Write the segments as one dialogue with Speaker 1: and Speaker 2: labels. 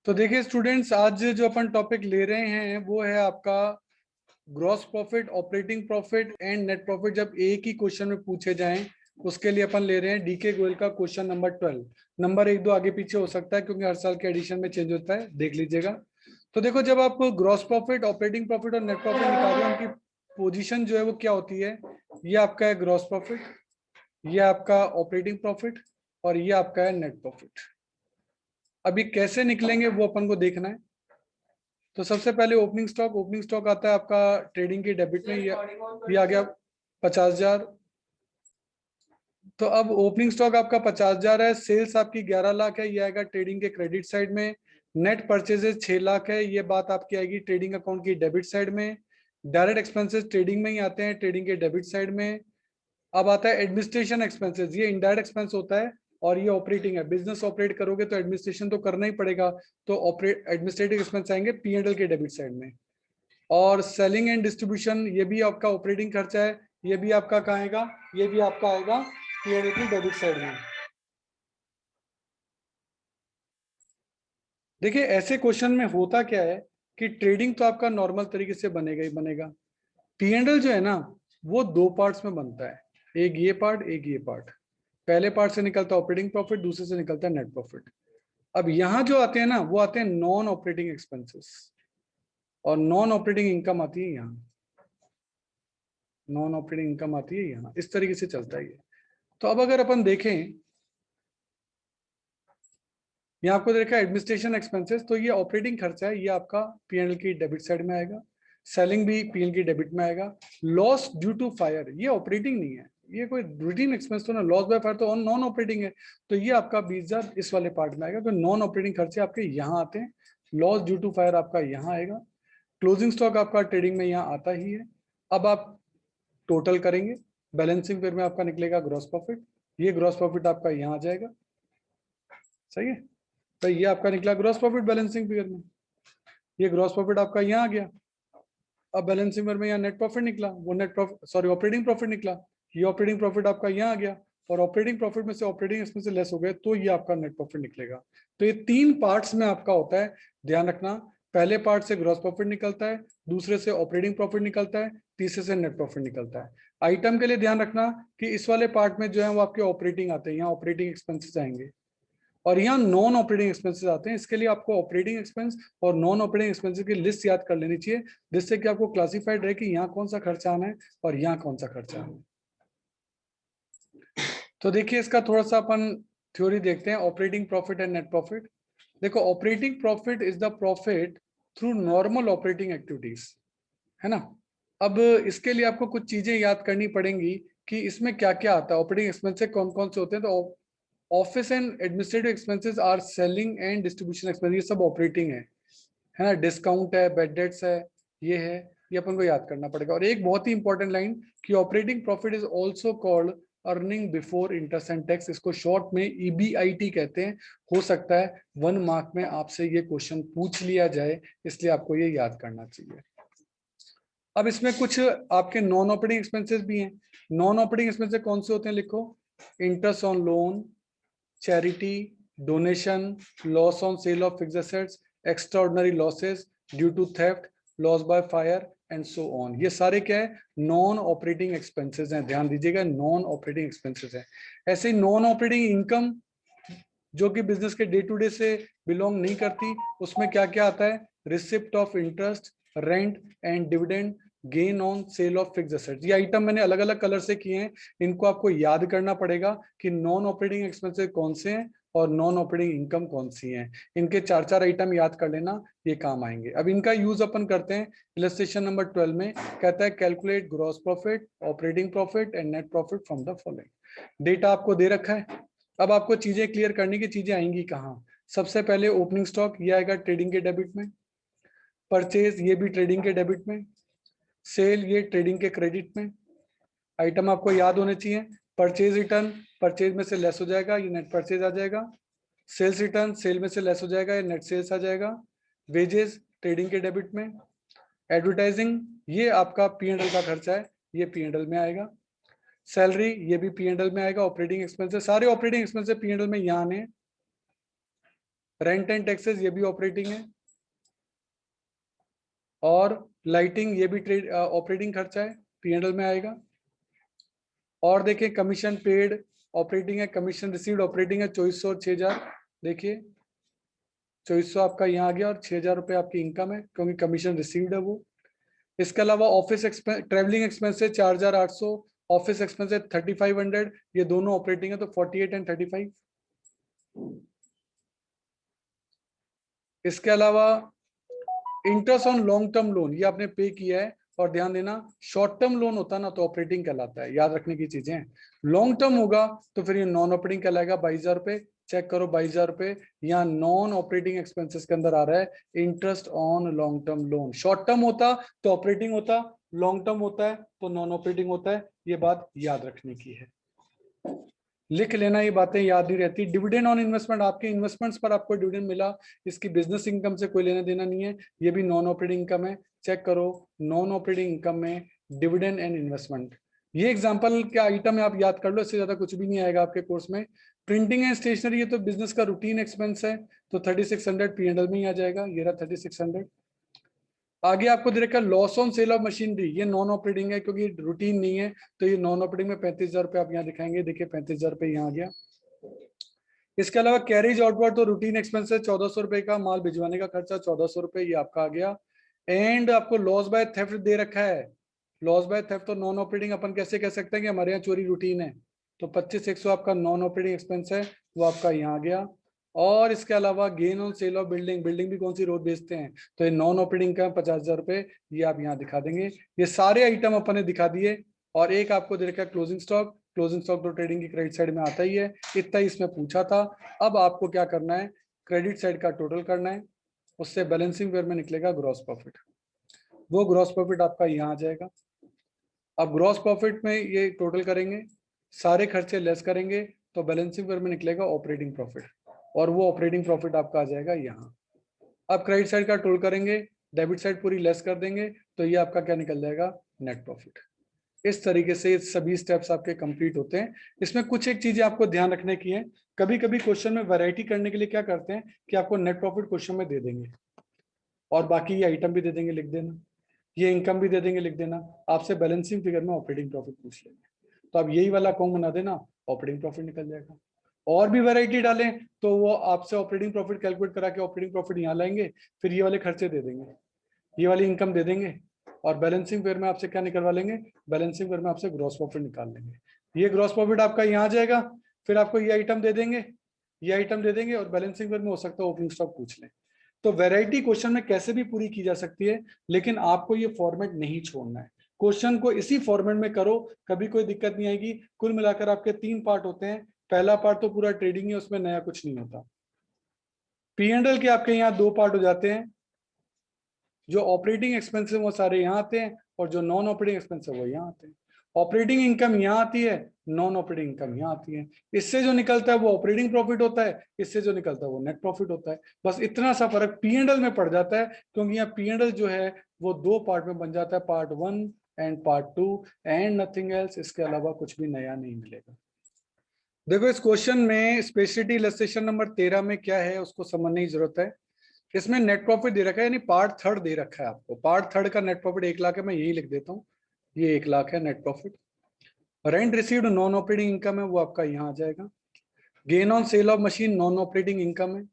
Speaker 1: तो देखिए स्टूडेंट्स, आज जो अपन टॉपिक ले रहे हैं वो है आपका gross profit, operating profit and net profit. जब एक ही क्वेश्चन में पूछे जाएं उसके लिए अपन ले रहे हैं डीके गोयल का क्वेश्चन नंबर 12। नंबर एक दो आगे पीछे हो सकता है क्योंकि हर साल के एडिशन में चेंज होता है, देख लीजिएगा। तो देखो, जब आप ग्रॉस प्रॉफिट, ऑपरेटिंग प्रॉफिट और नेट प्रॉफिट निकाल रहे हो, उनकी पोजीशन जो है वो क्या होती है। ये आपका है ग्रॉस प्रॉफिट, ये आपका ऑपरेटिंग प्रॉफिट और ये आपका है नेट प्रॉफिट। अभी कैसे निकलेंगे वो अपन को देखना है। तो सबसे पहले ओपनिंग स्टॉक आता है आपका ट्रेडिंग की डेबिट में। ये आ गया 50,000। तो अब ओपनिंग स्टॉक आपका 50,000 है, सेल्स आपकी 11 लाख है, ये आएगा ट्रेडिंग के क्रेडिट साइड में। नेट परचेजेस 6 लाख है, ये बात आपकी आएगी ट्रेडिंग अकाउंट की डेबिट साइड में। डायरेक्ट एक्सपेंसेस ट्रेडिंग में ही आते हैं, ट्रेडिंग के डेबिट साइड में। अब आता है एडमिनिस्ट्रेशन एक्सपेंसेस, ये इनडायरेक्ट एक्सपेंस होता है और ये ऑपरेटिंग है। बिजनेस ऑपरेट करोगे तो एडमिनिस्ट्रेशन तो करना ही पड़ेगा, तो ऑपरेट एडमिनिस्ट्रेटिव एक्सपेंस आएंगे पी&एल के डेबिट साइड में। और सेलिंग एंड डिस्ट्रीब्यूशन, ये भी आपका ऑपरेटिंग खर्चा है, ये भी आपका कहाँ आएगा, ये भी आपका आएगा पी&एल की डेबिट साइड में। देखिए ऐसे क्वेश्चन में होता क्या है कि ट्रेडिंग तो आपका नॉर्मल तरीके से बनेगा ही बनेगा। पी&एल जो है ना, वो दो पार्ट्स में बनता है, एक ये पार्ट एक ये पार्ट। पहले पार्ट से निकलता है ऑपरेटिंग प्रॉफिट, दूसरे से निकलता है नेट प्रॉफिट। अब यहां जो आते हैं ना, वो आते हैं नॉन ऑपरेटिंग एक्सपेंसेस और नॉन ऑपरेटिंग इनकम आती है यहाँ। नॉन ऑपरेटिंग इनकम आती है यहाँ, इस तरीके से चलता है ये। तो अब अगर अपन देखें, यहाँ आपको देखा एडमिनिस्ट्रेशन एक्सपेंसेस, तो ये ऑपरेटिंग खर्चा है, ये आपका पी&एल की डेबिट साइड में आएगा। सेलिंग भी पी&एल की डेबिट में आएगा। लॉस ड्यू टू फायर, ये ऑपरेटिंग नहीं है, ये कोई रूटीन एक्सपेंस तो ना। लॉस बाय फायर तो नॉन ऑपरेटिंग है, तो ये आपका 20,000 इस वाले पार्ट में आएगा। तो नॉन ऑपरेटिंग खर्चे आपके यहाँ आते हैं। लॉस ड्यू टू फायर आपका यहाँ आएगा। क्लोजिंग स्टॉक आपका ट्रेडिंग में यहाँ आता ही है। अब आप टोटल करेंगे, बैलेंसिंग फिगर में आपका निकलेगा ग्रॉस प्रॉफिट। ये ग्रॉस प्रॉफिट आपका यहाँ आ जाएगा, सही है। तो ये आपका निकला ग्रॉस प्रॉफिट बैलेंसिंग फिगर में, ये ग्रॉस प्रॉफिट आपका यहाँ आ गया। अब बैलेंसिंग फिगर में यहाँ नेट प्रॉफिट निकला, वो net profit sorry operating profit निकला, ये ऑपरेटिंग प्रॉफिट आपका यहाँ आ गया। और ऑपरेटिंग प्रॉफिट में से ऑपरेटिंग एक्सपेंस से लेस हो गए तो ये आपका नेट प्रॉफिट निकलेगा। तो ये तीन पार्ट्स में आपका होता है, ध्यान रखना। पहले पार्ट से ग्रॉस प्रॉफिट निकलता है, दूसरे से ऑपरेटिंग प्रॉफिट निकलता है, तीसरे से नेट प्रॉफिट निकलता है। आइटम के लिए ध्यान रखना कि इस वाले पार्ट में जो है वो आपके ऑपरेटिंग आते हैं, यहाँ ऑपरेटिंग एक्सपेंसेस आएंगे और यहाँ नॉन ऑपरेटिंग एक्सपेंसेस आते हैं। इसके लिए आपको ऑपरेटिंग एक्सपेंस और नॉन ऑपरेटिंग एक्सपेंसेस की लिस्ट याद कर लेनी चाहिए, जिससे कि आपको क्लासिफाइड रहे कि यहाँ कौन सा खर्चा आना है और यहाँ कौन सा खर्चा आना है। तो देखिए इसका थोड़ा सा अपन थ्योरी देखते हैं, operating profit and net profit. देखो, operating profit is the profit through normal operating activities, है ना। अब इसके लिए आपको कुछ चीजें याद करनी पड़ेंगी कि इसमें क्या क्या आता है, ऑपरेटिंग एक्सपेंसेस कौन कौन से होते हैं। तो office and administrative expenses or selling and distribution expense, ये सब ऑपरेटिंग है ना। डिस्काउंट है, बेड डेट्स है, ये है, ये अपन को याद करना पड़ेगा। और एक बहुत ही इंपॉर्टेंट लाइन कि operating profit is also called earning before interest and tax, इसको शॉर्ट में ईबीआईटी कहते हैं। हो सकता है 1 मार्क में आपसे ये क्वेश्चन पूछ लिया जाए, इसलिए आपको ये याद करना चाहिए। अब इसमें कुछ आपके नॉन ऑपरेटिंग एक्सपेंसेस भी हैं। नॉन ऑपरेटिंग एक्सपेंसेस कौन से होते हैं, लिखो। Interest on loan, charity, donation, loss on sale of fixed assets, extraordinary losses due to theft, loss by fire and so on, ये सारे क्या है, नॉन ऑपरेटिंग एक्सपेंसेस हैं। ध्यान दीजिएगा, नॉन ऑपरेटिंग एक्सपेंसेस हैं। ऐसे ही नॉन ऑपरेटिंग इनकम जो कि बिजनेस के डे टू डे से बिलोंग नहीं करती, उसमें क्या क्या आता है, receipt of interest, rent and dividend, gain on sale of fixed assets. ये आइटम मैंने अलग अलग कलर से किए हैं, इनको आपको याद करना पड़ेगा कि नॉन ऑपरेटिंग एक्सपेंसेस कौन से हैं और नॉन ऑपरेटिंग इनकम कौन सी हैं। इनके चार चार आइटम याद कर लेना, ये काम आएंगे। अब इनका यूज अपन करते हैं इलस्ट्रेशन नंबर 12 में, कहता है calculate gross profit, operating profit and net profit from the following. Data आपको दे रखा है। अब आपको चीजें क्लियर करने की, चीजें आएंगी कहाँ। सबसे पहले ओपनिंग स्टॉक, ये आएगा ट्रेडिंग के डेबिट में। परचेज, ये भी ट्रेडिंग के डेबिट में। सेल, ये ट्रेडिंग के क्रेडिट में। आइटम आपको याद होने चाहिए। परचेज रिटर्न, परचेज में से लेस हो जाएगा, ये नेट परचेज आ जाएगा। सेल्स रिटर्न, सेल में से लेस हो जाएगा, ये नेट सेल्स आ जाएगा। वेजेस, ट्रेडिंग के डेबिट में। एडवर्टाइजिंग, ये आपका पी&एल का खर्चा है, ये पी&एल में आएगा। सैलरी, ये भी पी&एल में आएगा। ऑपरेटिंग एक्सपेंसेस, सारे ऑपरेटिंग एक्सपेंसेस पी&एल में यहाँ आने। रेंट एंड टैक्सेस ये भी ऑपरेटिंग है, और लाइटिंग ये भी ट्रेड ऑपरेटिंग खर्चा है, P&L में आएगा। और देखिए कमीशन पेड ऑपरेटिंग है, कमीशन रिसीव्ड ऑपरेटिंग है, 2400 और 6000। देखिए 2400 आपका यहाँ आ गया और 6000 रुपये आपकी इनकम है क्योंकि कमीशन रिसीव्ड है वो। इसके अलावा office expense, travelling expenses 4800, office expenses 3500, ये दोनों ऑपरेटिंग है तो 48 एंड 35। इसके अलावा interest on long term loan ये आपने पे किया है, और ध्यान देना शॉर्ट टर्म लोन होता है ना तो ऑपरेटिंग कहलाता है, याद रखने की चीजें हैं। लॉन्ग टर्म होगा तो फिर ये नॉन ऑपरेटिंग कहलाएगा। 22,000 रुपए, चेक करो 22,000 रुपए यहाँ नॉन ऑपरेटिंग एक्सपेंसेस के अंदर आ रहा है, interest on long term loan. Short term होता तो ऑपरेटिंग होता, लॉन्ग टर्म होता है तो नॉन ऑपरेटिंग होता है, ये बात याद रखने की है। लिख लेना, ये बातें याद नहीं रहती। डिविडेंड ऑन इन्वेस्टमेंट, आपके इन्वेस्टमेंट्स पर आपको डिविडेंड मिला, इसकी बिजनेस इनकम से कोई लेना देना नहीं है, ये भी नॉन ऑपरेटिंग इनकम है। चेक करो नॉन ऑपरेटिंग इनकम में डिविडेंड एंड इन्वेस्टमेंट, ये एग्जांपल का आइटम है, आप याद कर लो, इससे ज्यादा कुछ भी नहीं आएगा आपके कोर्स में। प्रिंटिंग एंड स्टेशनरी ये तो बिजनेस का रूटीन एक्सपेंस है, तो 3600 P&L में ही आ जाएगा, ये रहा 3600। आगे आपको दे रखा है loss on sale of machinery, ये नॉन ऑपरेटिंग है क्योंकि रूटीन नहीं है, तो ये नॉन ऑपरेटिंग में 35,000 रुपये आप यहाँ दिखाएंगे। देखिए 35,000 रुपये यहाँ आ गया। इसके अलावा कैरेज आउटवर्ड तो रूटीन एक्सपेंस है, 1400 रुपये का, माल भिजवाने का खर्चा 1400 रुपये, ये आपका आ गया। एंड आपको लॉस बाय थेफ्ट दे रखा है, लॉस बाय थेफ्ट तो नॉन ऑपरेटिंग अपन कैसे कह सकते हैं कि हमारे यहाँ चोरी रूटीन है, तो 25,100 आपका नॉन ऑपरेटिंग एक्सपेंस है, वो आपका यहाँ आ गया। और इसके अलावा gain on sale of building, building भी कौन सी रोड बेचते हैं, तो ये नॉन ऑपरेटिंग का 50,000 रुपये, ये आप यहाँ दिखा देंगे। ये सारे आइटम अपन ने दिखा दिए। और एक आपको दे रखा है क्लोजिंग स्टॉक, क्लोजिंग स्टॉक तो ट्रेडिंग की क्रेडिट साइड में आता ही है, इतना ही इसमें पूछा था। अब आपको क्या करना है, क्रेडिट साइड का टोटल करना है, उससे बैलेंसिंग वेयर में निकलेगा ग्रॉस प्रॉफिट, वो ग्रॉस प्रॉफिट आपका यहाँ आ जाएगा। अब ग्रॉस प्रॉफिट में ये टोटल करेंगे, सारे खर्चे लेस करेंगे, तो बैलेंसिंग वेयर में निकलेगा ऑपरेटिंग प्रॉफिट, और वो ऑपरेटिंग प्रॉफिट आपका आ जाएगा यहाँ। अब क्रेडिट साइड का टोटल करेंगे, डेबिट साइड पूरी लेस कर देंगे, तो ये आपका क्या निकल जाएगा, नेट प्रॉफिट। इस तरीके से सभी स्टेप्स आपके कंप्लीट होते हैं। इसमें कुछ एक चीजें आपको ध्यान रखने की है, कभी कभी क्वेश्चन में वैरायटी करने के लिए क्या करते हैं कि आपको नेट प्रॉफिट क्वेश्चन में दे देंगे, और बाकी ये आइटम भी दे देंगे लिख देना, ये इनकम भी दे देंगे लिख देना, आपसे बैलेंसिंग फिगर में ऑपरेटिंग प्रॉफिट पूछ लेंगे, तो आप यही वाला कॉम बना देना, ऑपरेटिंग प्रॉफिट निकल जाएगा। और भी वैरायटी डालें तो वो आपसे ऑपरेटिंग प्रॉफिट कैलकुलेट करा के ऑपरेटिंग प्रॉफिट यहाँ लाएंगे, फिर ये वाले खर्चे दे देंगे, ये वाली इनकम दे देंगे, और बैलेंसिंग पेयर में आपसे क्या निकलवा लेंगे, बैलेंसिंग पेयर में आपसे ग्रॉस प्रॉफिट निकाल लेंगे। ये ग्रॉस प्रॉफिट आपका यहाँ आ जाएगा, फिर आपको ये आइटम दे देंगे, ये आइटम दे देंगे, और बैलेंसिंग पेयर में हो सकता है ओपनिंग स्टॉक पूछ लें। तो वैरायटी क्वेश्चन में कैसे भी पूरी की जा सकती है, लेकिन आपको ये फॉर्मेट नहीं छोड़ना है, क्वेश्चन को इसी फॉर्मेट में करो, कभी कोई दिक्कत नहीं आएगी। कुल मिलाकर आपके 3 पार्ट होते हैं, पहला पार्ट तो पूरा ट्रेडिंग है, उसमें नया कुछ नहीं होता। P&L के आपके यहाँ 2 पार्ट हो जाते हैं, जो ऑपरेटिंग एक्सपेंस है वो सारे यहाँ आते हैं, और जो नॉन ऑपरेटिंग एक्सपेंस है वो यहाँ आते हैं। ऑपरेटिंग इनकम यहाँ आती है, नॉन ऑपरेटिंग इनकम यहाँ आती है, इससे जो निकलता है वो ऑपरेटिंग प्रॉफिट होता है, इससे जो निकलता है वो नेट प्रॉफिट होता है। बस इतना सा फर्क P&L में पड़ जाता है, क्योंकि यहाँ P&L जो है वो 2 पार्ट में बन जाता है, part 1 and part 2 and nothing else, इसके अलावा कुछ भी नया नहीं मिलेगा। देखो इस क्वेश्चन में स्पेशलिटी इलस्ट्रेशन नंबर 13 में क्या है उसको समझने की जरूरत है। इसमें नेट प्रॉफिट दे रखा है, यानी पार्ट थर्ड दे रखा है आपको, पार्ट थर्ड का नेट प्रॉफिट 1 लाख है, मैं यही लिख देता हूँ, ये 1 लाख है net profit. Rent received non operating income है, वो आपका यहाँ आ जाएगा। Gain on sale of machine non operating income है।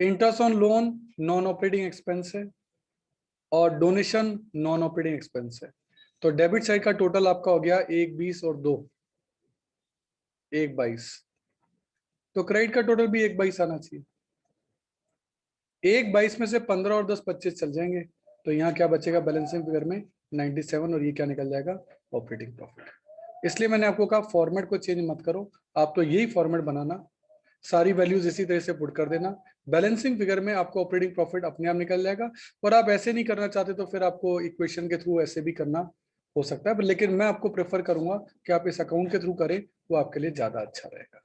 Speaker 1: Interest on loan non operating expense है, और डोनेशन नॉन ऑपरेटिंग एक्सपेंस है। तो डेबिट साइड का टोटल आपका हो गया 1, 20 और 2, 1, 22। तो क्रेडिट का टोटल भी 1, 22 आना चाहिए। 1, 22 में से 15 और 10, 25 चल जाएंगे, तो यहाँ क्या बचेगा बैलेंसिंग फिगर में 97, और ये क्या निकल जाएगा, ऑपरेटिंग प्रॉफिट। इसलिए मैंने आपको कहा फॉर्मेट को चेंज मत करो, आप तो यही फॉर्मेट बनाना, सारी वैल्यूज इसी तरह से पुट कर देना, बैलेंसिंग फिगर में आपको ऑपरेटिंग प्रॉफिट अपने आप निकल जाएगा। और आप ऐसे नहीं करना चाहते तो फिर आपको इक्वेशन के थ्रू ऐसे भी करना हो सकता है, लेकिन मैं आपको प्रेफर करूंगा कि आप इस अकाउंट के थ्रू करें, वो आपके लिए ज्यादा अच्छा रहेगा।